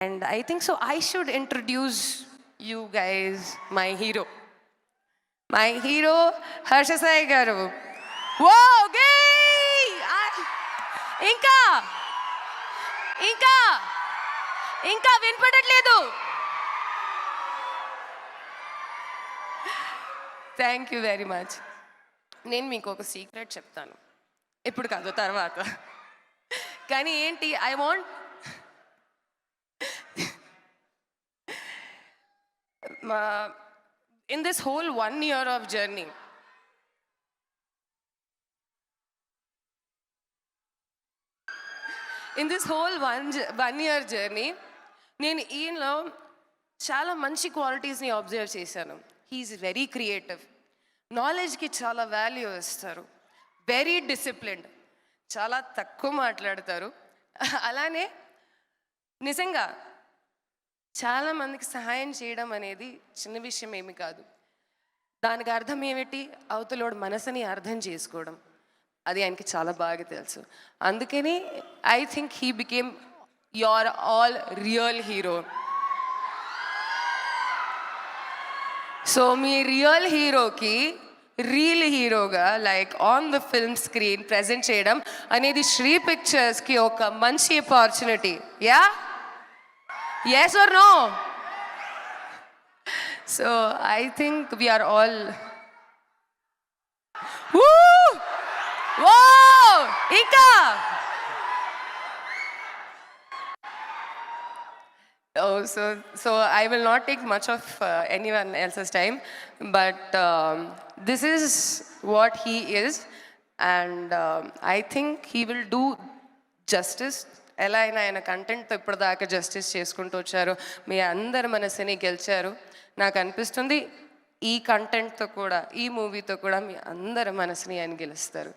And I think so I should introduce you guys my hero. My hero, Harsha Sai Garu. Whoa, gay! ఇంకా ఇంకా ఇంకా వినపడట్లేదు. Thank you very much. నేను మీకు ఒక secret చెప్తాను, ఇప్పుడు కాదు తర్వాత. కానీ ఏంటి, I want in this whole 1 year of journey, in this whole one year journey, నేను ఈయనలో చాలా మంచి క్వాలిటీస్ని అబ్జర్వ్ చేశాను. హీఈస్ వెరీ క్రియేటివ్, నాలెడ్జ్కి చాలా వాల్యూ ఇస్తారు, వెరీ డిసిప్లిన్డ్, చాలా తక్కువ మాట్లాడతారు. అలానే నిజంగా చాలామందికి సహాయం చేయడం అనేది చిన్న విషయం ఏమి కాదు. దానికి అర్థం ఏమిటి, అవతలోడు మనసుని అర్థం చేసుకోవడం, అది ఆయనకి చాలా బాగా తెలుసు. అందుకని I think he became your all real hero. So me real హీరోకి రియల్ హీరోగా like on the film screen present చేయడం అనేది శ్రీ పిక్చర్స్కి ఒక మంచి opportunity. Yeah, yes or no? So I think we are all woo, whoa, Ika. Oh, so I will not take much of anyone else's time, but this is what he is, and I think he will do justice. ఎలా అయినా ఆయన కంటెంట్తో ఇప్పటిదాకా justice చేసుకుంటూ వచ్చారు, మీ అందరి మనసుని గెలిచారు. నాకు అనిపిస్తుంది ఈ కంటెంట్తో కూడా, ఈ మూవీతో కూడా మీ అందరి మనసుని ఆయన గెలుస్తారు.